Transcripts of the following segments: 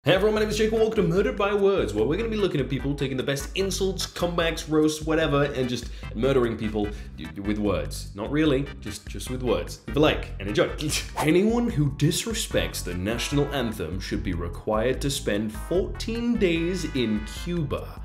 Hey everyone, my name is Jake and welcome to Murdered by Words, where we're going to be looking at people taking the best insults, comebacks, roasts, whatever, and just murdering people with words. Not really, just with words. Leave a like and enjoy. Anyone who disrespects the national anthem should be required to spend 14 days in Cuba.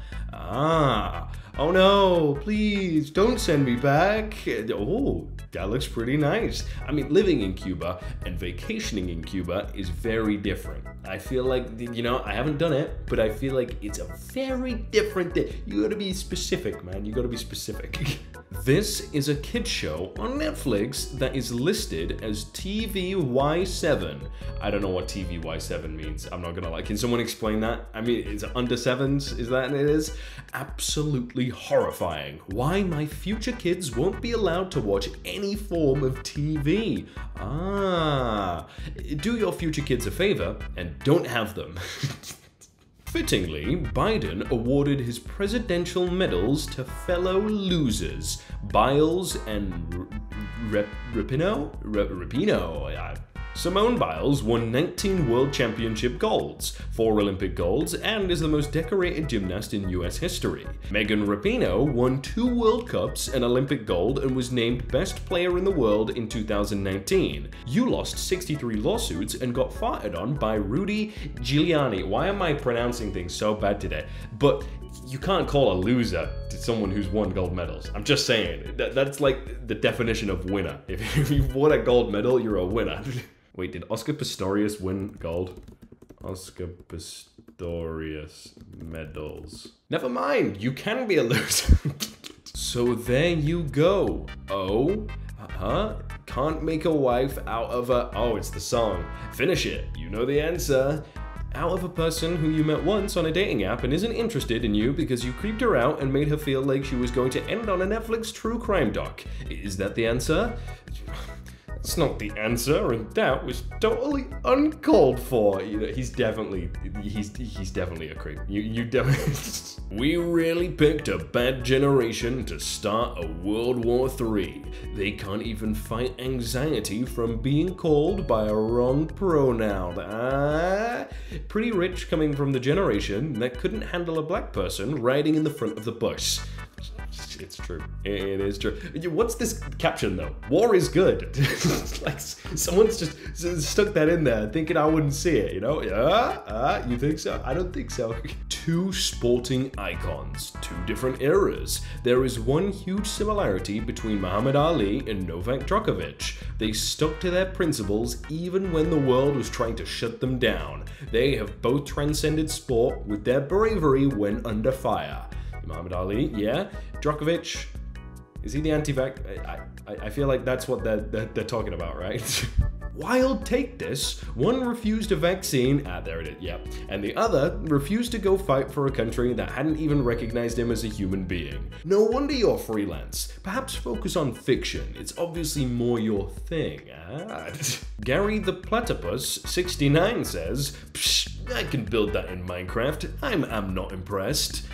Oh no, please don't send me back. Oh, that looks pretty nice. I mean, living in Cuba and vacationing in Cuba is very different. I feel like, I haven't done it, but I feel like it's a very different thing. You gotta be specific, man. You gotta be specific. This is a kids show on Netflix that is listed as TVY7. I don't know what TVY7 means. I'm not gonna lie. Can someone explain that? I mean, it's under sevens. Is that what it is? Absolutely horrifying. Why my future kids won't be allowed to watch any form of TV. Do your future kids a favor and don't have them. Fittingly, Biden awarded his presidential medals to fellow losers, Biles and Rapinoe. Simone Biles won 19 World Championship golds, 4 Olympic golds, and is the most decorated gymnast in US history. Megan Rapinoe won 2 World Cups, an Olympic gold, and was named Best Player in the World in 2019. You lost 63 lawsuits and got farted on by Rudy Giuliani. Why am I pronouncing things so bad today? But you can't call a loser to someone who's won gold medals. I'm just saying, that's like the definition of winner. If you've won a gold medal, you're a winner. Wait, did Oscar Pistorius win gold? Oscar Pistorius medals. Never mind, you can be a loser. So there you go. Can't make a wife out of a... Oh, it's the song. Finish it. You know the answer. Out of a person who you met once on a dating app and isn't interested in you because you creeped her out and made her feel like she was going to end on a Netflix true crime doc. Is that the answer? That's not the answer, and that was totally uncalled for. He's definitely a creep. You definitely. We really picked a bad generation to start a World War III. They can't even fight anxiety from being called by a wrong pronoun. Pretty rich coming from the generation that couldn't handle a black person riding in the front of the bus. It's true. It is true. What's this caption though? War is good. Like someone's just stuck that in there thinking I wouldn't see it, you know? You think so? I don't think so. Two sporting icons, 2 different eras. There is one huge similarity between Muhammad Ali and Novak Djokovic. They stuck to their principles even when the world was trying to shut them down. They have both transcended sport with their bravery when under fire. Muhammad Ali, yeah. Djokovic, is he the anti-vax? I feel like that's what they're talking about, right? Wild take this. One refused a vaccine, there it is, yeah. And the other refused to go fight for a country that hadn't even recognized him as a human being. No wonder you're freelance. Perhaps focus on fiction. It's obviously more your thing, Gary the Platypus 69 says, Psh, I can build that in Minecraft. I'm not impressed.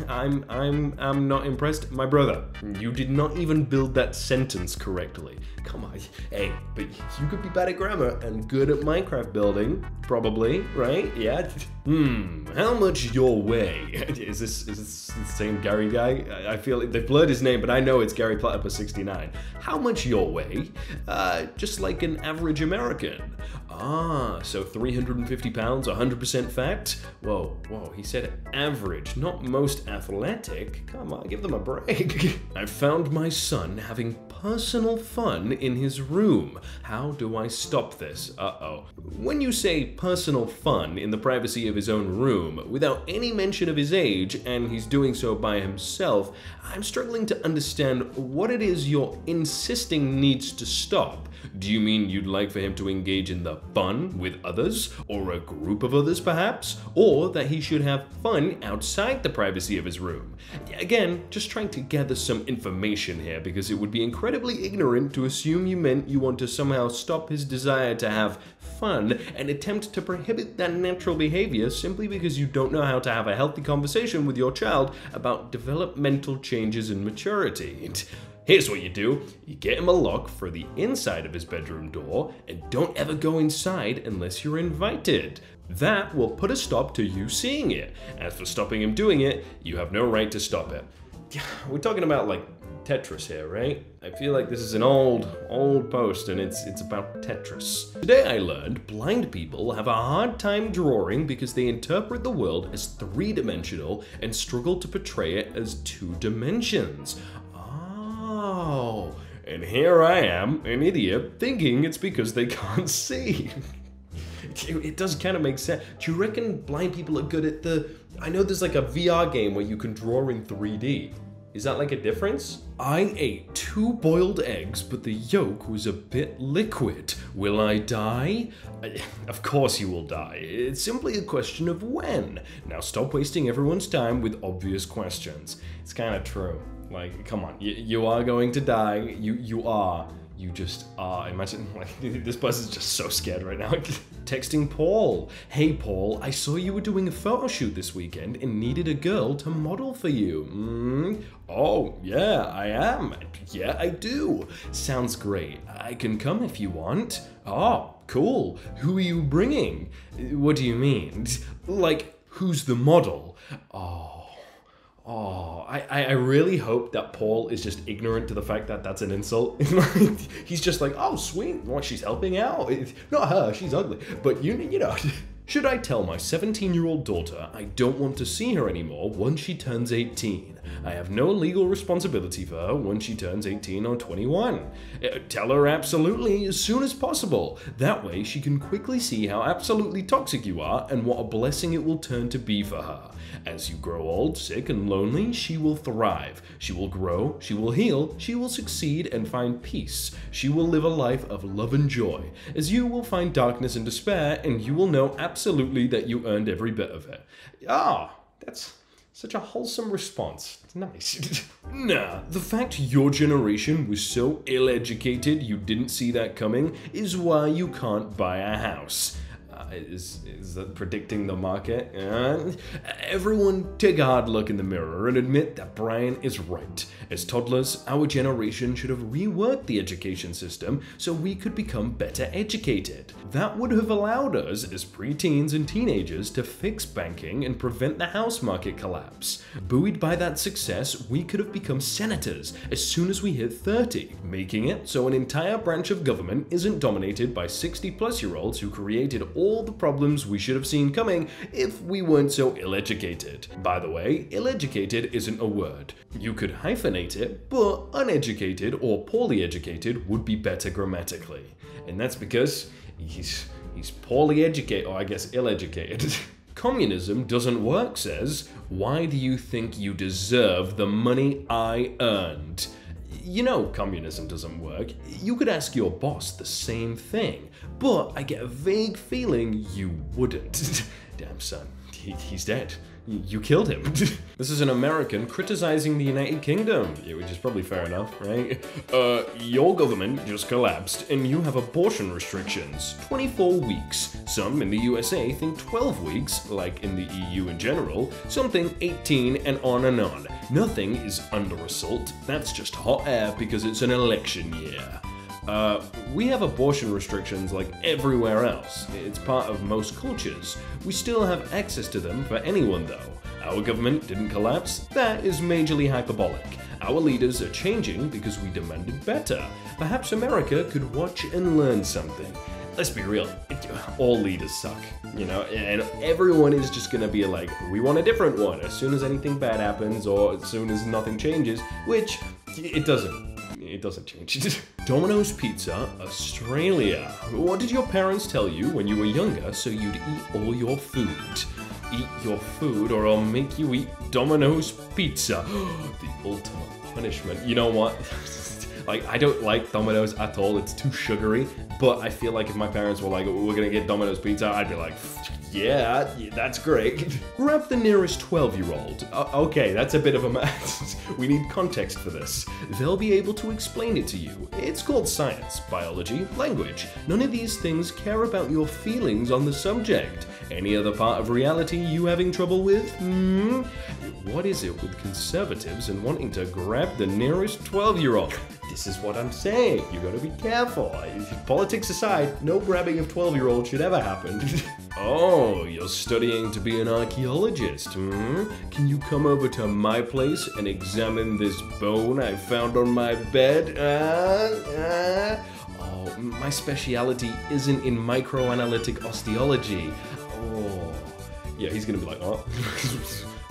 I'm not impressed. My brother, you did not even build that sentence correctly. Come on. Hey, but you could be bad at grammar and good at Minecraft building, probably, right? Yeah. How much your way? Is this the same Gary guy? I feel like they've blurred his name, but I know it's Gary Platypus 69. How much your way? Just like an average American. So 350 pounds, 100% fat? Whoa, he said average, not most athletic. Come on, give them a break. I found my son having personal fun in his room. How do I stop this? When you say personal fun in the privacy of his own room, without any mention of his age, and he's doing so by himself, I'm struggling to understand what it is you're insisting needs to stop. Do you mean you'd like for him to engage in the fun with others, or a group of others perhaps, or that he should have fun outside the privacy of his room? Again, just trying to gather some information here because it would be incredibly ignorant to assume you meant you want to somehow stop his desire to have fun and attempt to prohibit that natural behavior simply because you don't know how to have a healthy conversation with your child about developmental changes and maturity. Here's what you do. You get him a lock for the inside of his bedroom door and don't ever go inside unless you're invited. That will put a stop to you seeing it. As for stopping him doing it, you have no right to stop it. We're talking about like Tetris here, right? I feel like this is an old post and it's about Tetris. Today I learned blind people have a hard time drawing because they interpret the world as three-dimensional and struggle to portray it as two dimensions. Oh, and here I am, an idiot, thinking it's because they can't see. It does kind of make sense. Do you reckon blind people are good at I know there's like a VR game where you can draw in 3D. Is that like a difference? I ate 2 boiled eggs, but the yolk was a bit liquid. Will I die? Of course you will die. It's simply a question of when. Now stop wasting everyone's time with obvious questions. It's kind of true. Like, come on, you are going to die. You are. You just are. Imagine, like, this person's just so scared right now. Texting Paul. Hey Paul, I saw you were doing a photo shoot this weekend and needed a girl to model for you. Oh, yeah, I am. Yeah, I do. Sounds great. I can come if you want. Oh, cool. Who are you bringing? What do you mean? Like, who's the model? I really hope that Paul is just ignorant to the fact that that's an insult. He's just like, oh, sweet, what, she's helping out? Not her, she's ugly. But you know. Should I tell my 17-year-old daughter I don't want to see her anymore once she turns 18? I have no legal responsibility for her once she turns 18 or 21. Tell her absolutely as soon as possible. That way she can quickly see how absolutely toxic you are and what a blessing it will turn to be for her. As you grow old, sick, and lonely, she will thrive. She will grow, she will heal, she will succeed and find peace. She will live a life of love and joy, as you will find darkness and despair, and you will know absolutely that you earned every bit of it. Ah, that's such a wholesome response. It's nice. Nah, the fact your generation was so ill-educated you didn't see that coming is why you can't buy a house. Is that predicting the market? Everyone take a hard look in the mirror and admit that Brian is right. As toddlers, our generation should have reworked the education system so we could become better educated. That would have allowed us as preteens and teenagers to fix banking and prevent the house market collapse. Buoyed by that success, we could have become senators as soon as we hit 30, making it so an entire branch of government isn't dominated by 60-plus-year-olds who created all the problems we should have seen coming if we weren't so ill-educated. By the way, ill-educated isn't a word. You could hyphenate it, but uneducated or poorly educated would be better grammatically. And that's because he's poorly educated, or I guess ill-educated. Communism doesn't work says, why do you think you deserve the money I earned? You know communism doesn't work. You could ask your boss the same thing, but I get a vague feeling you wouldn't. Damn son, he's dead. You killed him. This is an American criticizing the United Kingdom, which is probably fair enough, right? Your government just collapsed and you have abortion restrictions. 24 weeks. Some in the USA think 12 weeks, like in the EU in general. Some think 18 and on and on. Nothing is under assault. That's just hot air because it's an election year. We have abortion restrictions like everywhere else. It's part of most cultures. We still have access to them for anyone though. Our government didn't collapse. That is majorly hyperbolic. Our leaders are changing because we demanded better. Perhaps America could watch and learn something. Let's be real, all leaders suck, you know, and everyone is just gonna be like, we want a different one as soon as anything bad happens or as soon as nothing changes, which it doesn't change. Domino's Pizza, Australia. What did your parents tell you when you were younger so you'd eat all your food? Eat your food or I'll make you eat Domino's Pizza. The ultimate punishment. You know what? Like, I don't like Domino's at all. It's too sugary. But I feel like if my parents were like, we're gonna get Domino's Pizza, I'd be like, yeah, that's great. Grab the nearest 12-year-old. Okay, that's a bit of a mess. We need context for this. They'll be able to explain it to you. It's called science, biology, language. None of these things care about your feelings on the subject. Any other part of reality you having trouble with? What is it with conservatives and wanting to grab the nearest 12-year-old? This is what I'm saying. You gotta be careful. Politics aside, no grabbing of 12-year-olds should ever happen. Oh, you're studying to be an archaeologist, hmm? Can you come over to my place and examine this bone I found on my bed? Oh, my speciality isn't in microanalytic osteology. Oh. Yeah, he's gonna be like, oh,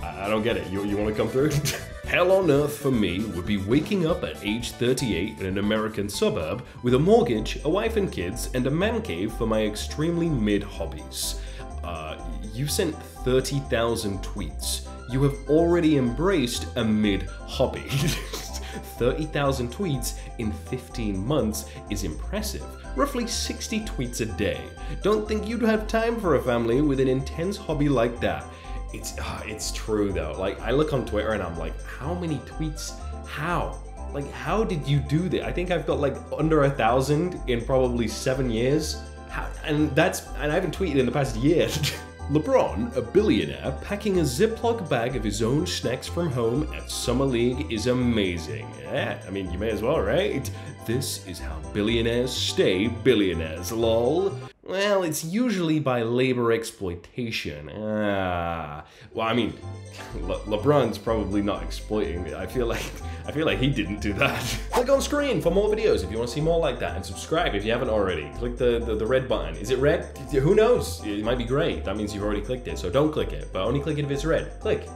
I don't get it. You wanna come through? Hell on earth for me would be waking up at age 38 in an American suburb with a mortgage, a wife and kids, and a man cave for my extremely mid hobbies. You sent 30,000 tweets. You have already embraced a mid hobby. 30,000 tweets in 15 months is impressive. Roughly 60 tweets a day. Don't think you'd have time for a family with an intense hobby like that. It's true though. Like, I look on Twitter and I'm like, how many tweets? How? Like, how did you do that? I think I've got like under 1,000 in probably 7 years. And I haven't tweeted in the past year. LeBron, a billionaire, packing a Ziploc bag of his own snacks from home at Summer League is amazing. Yeah, I mean, you may as well, right? This is how billionaires stay billionaires, lol. Well, it's usually by labor exploitation. Well, I mean, LeBron's probably not exploiting it. I feel like he didn't do that. Click on screen for more videos if you want to see more like that, and subscribe if you haven't already. Click the red button. Is it red? Who knows? It might be gray. That means you've already clicked it. So don't click it, but only click it if it's red. Click.